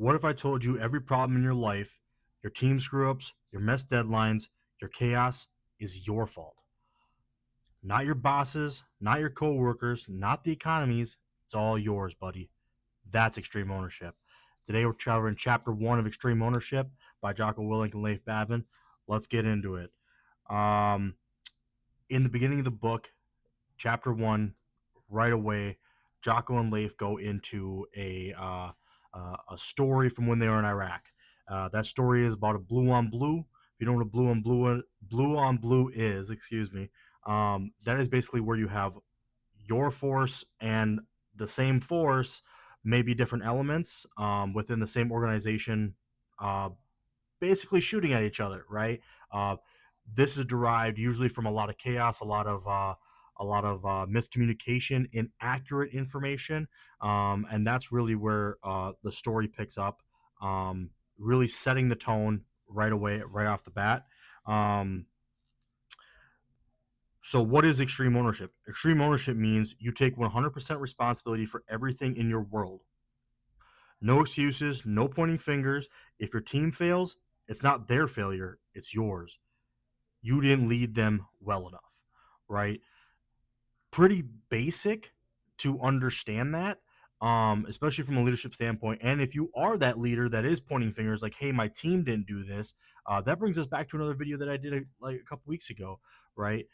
What if I told you every problem in your life, your team screw-ups, your missed deadlines, your chaos is your fault? Not your bosses, not your coworkers, not the economies. It's all yours, buddy. That's extreme ownership. Today we're covering chapter 1 of Extreme Ownership by Jocko, Willink, and Leif Babin. Let's get into it. Um, in the beginning of the book, chapter 1, right away, Jocko and Leif go into a story from when they were in Iraq. That story is about a blue on blue. If you don't know what blue on blue is, excuse me, that is basically where you have your force and the same force, maybe different elements within the same organization, uh, basically shooting at each other, right? Uh, this is derived usually from a lot of chaos, a lot of miscommunication, inaccurate information, and that's really where the story picks up, really setting the tone right away, right off the bat. Um, so, what is extreme ownership? Extreme ownership means you take 100% responsibility for everything in your world. No excuses, no pointing fingers. If your team fails, it's not their failure, it's yours. You didn't lead them well enough, right? Pretty basic to understand that, especially from a leadership standpoint. And if you are that leader that is pointing fingers, like, "Hey, my team didn't do this," that brings us back to another video that I did like a couple weeks ago, right?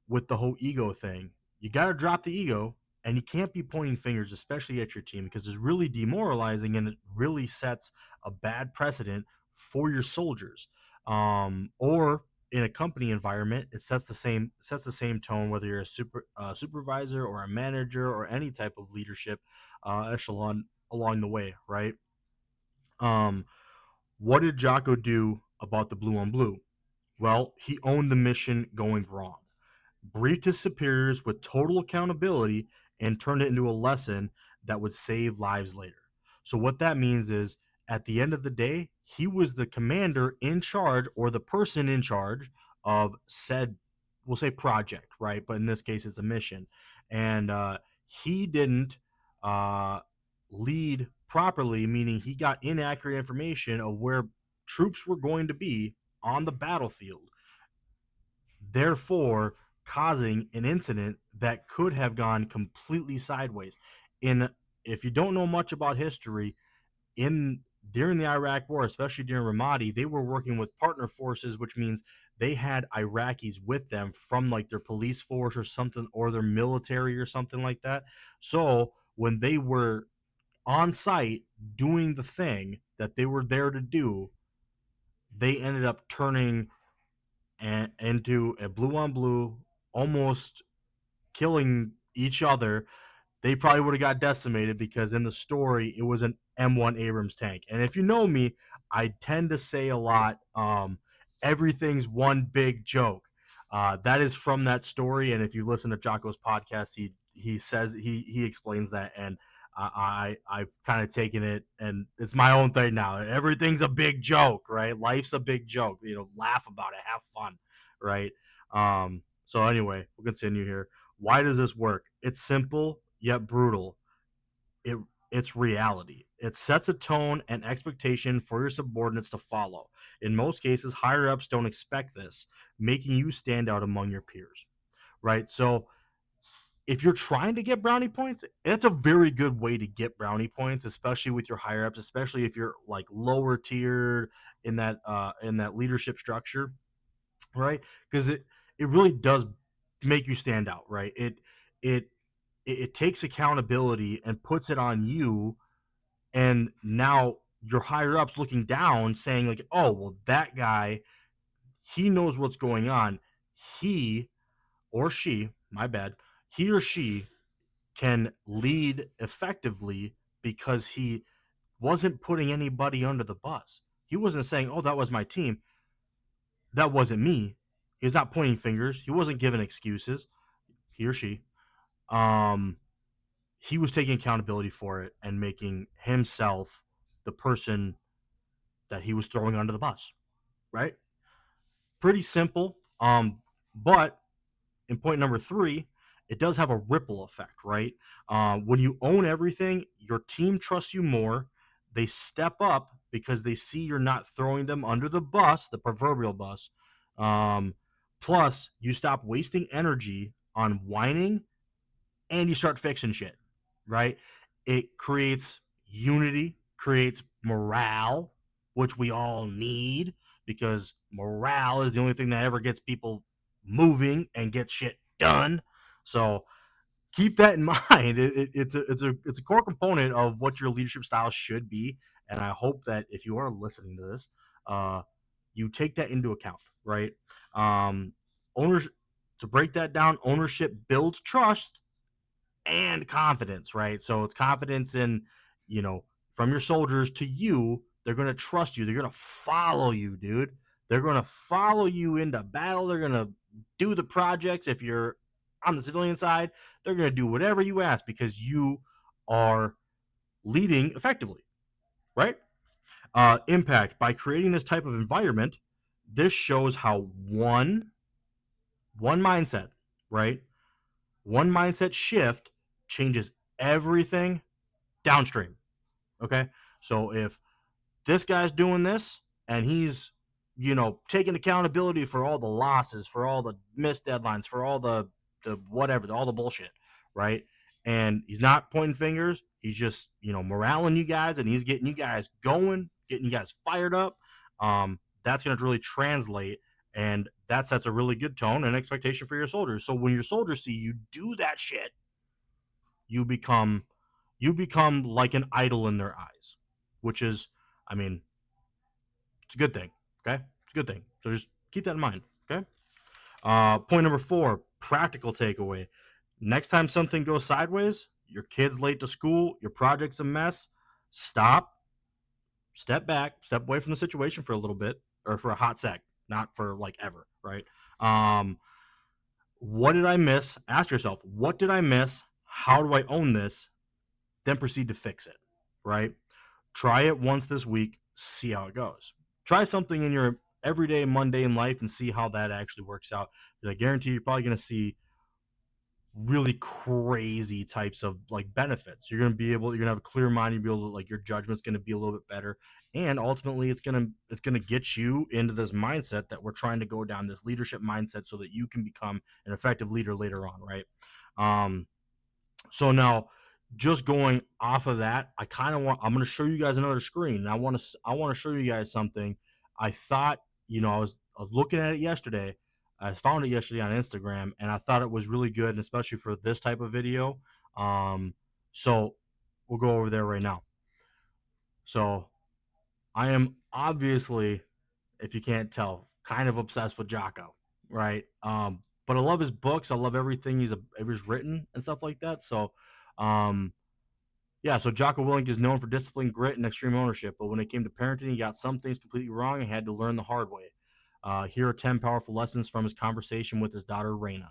With the whole ego thing. You got to drop the ego, and you can't be pointing fingers, especially at your team, because it's really demoralizing and it really sets a bad precedent for your soldiers. Or in a company environment, it sets the same tone, whether you're a supervisor or a manager or any type of leadership echelon along the way, right? Um, what did Jocko do about the blue on blue? Well, he owned the mission going wrong, briefed his superiors with total accountability, and turned it into a lesson that would save lives later. So, what that means is at the end of the day, he was the commander in charge or the person in charge of said, we'll say project, right? But in this case, it's a mission. And he didn't uh, lead properly, meaning he got inaccurate information of where troops were going to be on the battlefield, therefore causing an incident that could have gone completely sideways. In If you don't know much about history, in during the Iraq War, especially during Ramadi, they were working with partner forces, which means they had Iraqis with them from like their police force or something, or their military or something like that. So when they were on site doing the thing that they were there to do, they ended up turning into a blue on blue, almost killing each other. They probably would have got decimated because in the story it was an M1 Abrams tank. And if you know me, I tend to say a lot, everything's one big joke. That is from that story, and if you listen to Jocko's podcast, he says he explains that, and I've kind of taken it, and it's my own thing now. Everything's a big joke, right? Life's a big joke. Laugh about it, have fun, right? So anyway, we'll continue here. Why does this work? It's simple yet brutal. It it's reality. It sets a tone and expectation for your subordinates to follow. In most cases, higher ups don't expect this, making you stand out among your peers. Right? So if you're trying to get brownie points, it's a very good way to get brownie points, especially with your higher ups, especially if you're like lower tiered in that leadership structure, right? Because it really does make you stand out, right? It it takes accountability and puts it on you, and now your higher ups looking down saying like, oh well, that guy, he knows what's going on. He or she, my bad, he or she can lead effectively because he wasn't putting anybody under the bus. He wasn't saying, oh, that was my team, that wasn't me. He was not pointing fingers, he wasn't giving excuses. He or she, um he was taking accountability for it and making himself the person that he was throwing under the bus, right? Pretty simple. But in point number 3, it does have a ripple effect, right? When you own everything, your team trusts you more. they step up because they see you're not throwing them under the bus, the proverbial bus. Um, Plus, you stop wasting energy on whining and you start fixing shit, right? It creates unity, creates morale, which we all need because morale is the only thing that ever gets people moving and get shit done. So keep that in mind. It's a core component of what your leadership style should be, and I hope that if you are listening to this, uh, you take that into account, right? Owners To break that down, ownership builds trust and confidence, right? So it's confidence in, you know, from your soldiers to you, they're going to trust you. They're going to follow you, dude. They're going to follow you into battle. They're going to do the projects. If you're on the civilian side, they're going to do whatever you ask because you are leading effectively, right? Impact by creating this type of environment. This shows how one mindset, right? One mindset shift changes everything downstream. Okay. So if this guy's doing this and he's, taking accountability for all the losses, for all the missed deadlines, for all the whatever, all the bullshit, right? And he's not pointing fingers. He's just, moraling you guys and he's getting you guys going, getting you guys fired up. That's going to really translate. And that sets a really good tone and expectation for your soldiers. So when your soldiers see you do that shit, you become like an idol in their eyes, which is, I mean, it's a good thing. Okay, it's a good thing. So just keep that in mind. Okay. Point number 4, practical takeaway. Next time something goes sideways, your kid's late to school, your project's a mess, stop, step back, step away from the situation for a little bit or for a hot sec, not for like ever, right? Um, what did I miss? Ask yourself, what did I miss? How do I own this? Then proceed to fix it, right? Try it once this week, see how it goes. Try something in your everyday mundane life and see how that actually works out. I guarantee you're probably going to see really crazy types of like benefits. You're going to have a clear mind. You'll be able to, like, your judgment's going to be a little bit better. And ultimately it's going to get you into this mindset that we're trying to go down, this leadership mindset, so that you can become an effective leader later on. Right. So now, just going off of that, I'm going to show you guys another screen. And I want to show you guys something. I thought, I was looking at it yesterday. I found it yesterday on Instagram, and I thought it was really good, and especially for this type of video. So we'll go over there right now. So I am obviously, if you can't tell, kind of obsessed with Jocko, right? But I love his books. I love everything he's written and stuff like that. So, yeah, so Jocko Willink is known for discipline, grit, and extreme ownership. But when it came to parenting, he got some things completely wrong and had to learn the hard way. Here are 10 powerful lessons from his conversation with his daughter, Raina.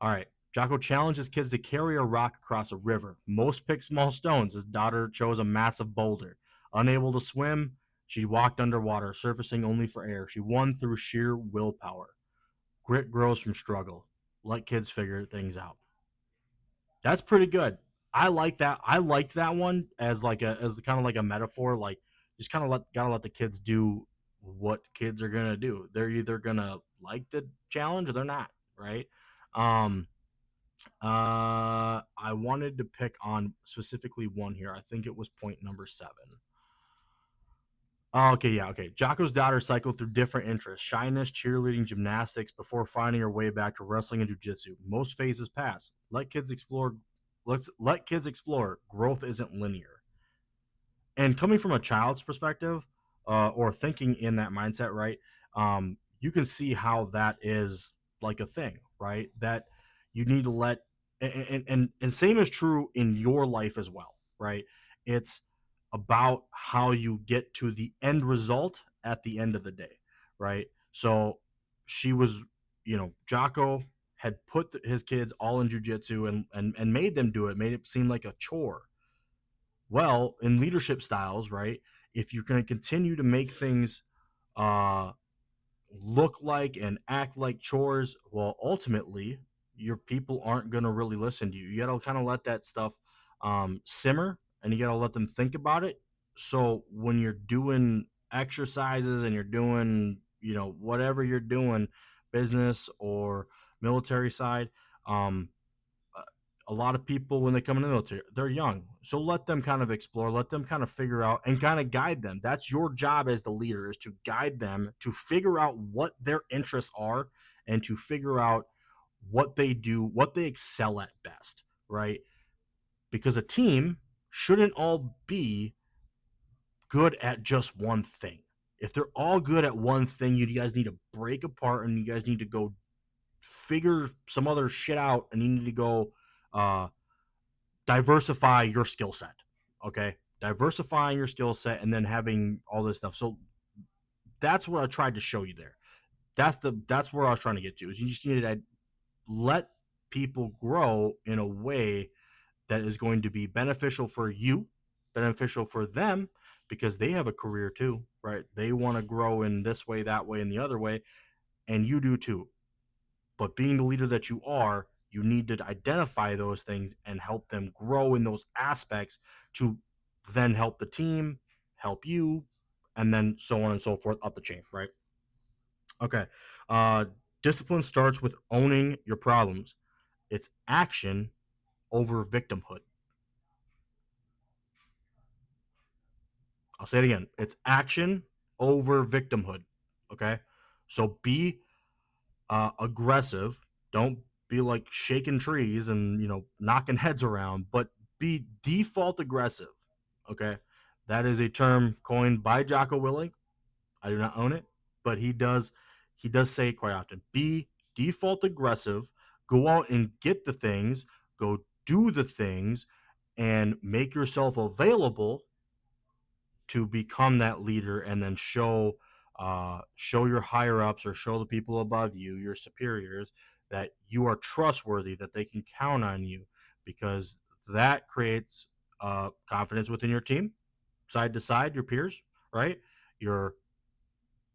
All right. Jocko challenged his kids to carry a rock across a river. Most picked small stones. His daughter chose a massive boulder. Unable to swim, she walked underwater, surfacing only for air. She won through sheer willpower. Grit grows from struggle. Let kids figure things out. That's pretty good. I like that. I like that one as kind of like a metaphor. Like, just kind of gotta let the kids do what kids are gonna do. They're either gonna like the challenge or they're not, right? Um, I wanted to pick on specifically one here. I think it was point number 7. Oh, okay, yeah, okay. Jocko's daughter cycled through different interests: shyness, cheerleading, gymnastics, before finding her way back to wrestling and jujitsu. Most phases pass. Let kids explore. Let kids explore. Growth isn't linear. And coming from a child's perspective, or thinking in that mindset, right? You can see how that is like a thing, right? That you need to let, and same is true in your life as well, right? It's about how you get to the end result at the end of the day, right? So she was, Jocko had put his kids all in jujitsu and made them do it, made it seem like a chore. Well, in leadership styles, right? If you're going to continue to make things uh, look like and act like chores, well, ultimately, your people aren't going to really listen to you. You got to kind of let that stuff simmer, and you got to let them think about it. So when you're doing exercises and you're doing, whatever you're doing, business or military side, um, a lot of people when they come in the military, they're young. So let them kind of explore, let them kind of figure out and kind of guide them. That's your job as the leader, is to guide them to figure out what their interests are and to figure out what they do, what they excel at best, right? Because a team shouldn't all be good at just one thing. If they're all good at one thing, you guys need to break apart and you guys need to go figure some other shit out and you need to go uh, diversify your skill set. Okay, diversifying your skill set and then having all this stuff. So that's what I tried to show you there. That's where I was trying to get to. Is you just need to let people grow in a way that is going to be beneficial for you, beneficial for them, because they have a career too, right? They want to grow in this way, that way, and the other way, and you do too. But being the leader that you are, you need to identify those things and help them grow in those aspects to then help the team, help you, and then so on and so forth up the chain, right? Okay. Uh, Discipline starts with owning your problems. It's action over victimhood. I'll say it again. It's action over victimhood. Okay. So be aggressive. Don't be like shaking trees and knocking heads around, but be default aggressive. Okay, that is a term coined by Jocko Willink. I do not own it, but he does say it quite often. Be default aggressive. Go out and get the things. Go do the things, and make yourself available to become that leader and then show your higher ups or show the people above you, your superiors, that you are trustworthy, that they can count on you, because that creates confidence within your team, side to side, your peers, right? Your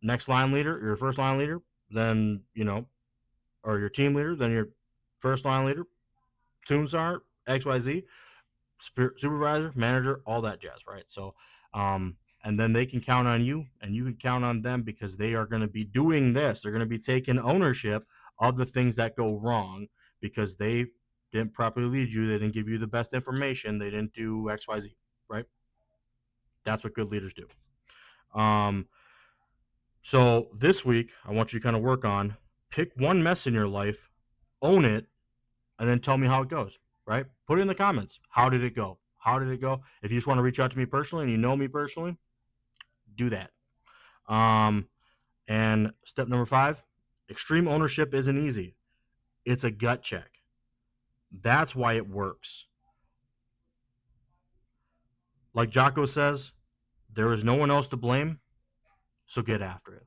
next line leader, your first line leader, then or your team leader, then your first line leader, Toon Sergeant, XYZ, supervisor, manager, all that jazz, right? So, and then they can count on you and you can count on them because they are going to be doing this. They're going to be taking ownership of the things that go wrong because they didn't properly lead you. They didn't give you the best information. They didn't do XYZ, right? That's what good leaders do. Um, so this week, I want you to kind of work on pick one mess in your life, own it, and then tell me how it goes, right? Put it in the comments. How did it go? How did it go? If you just want to reach out to me personally and you know me personally, do that. Um, and step number 5, extreme ownership isn't easy. It's a gut check. That's why it works. Like Jocko says, there is no one else to blame, so get after it.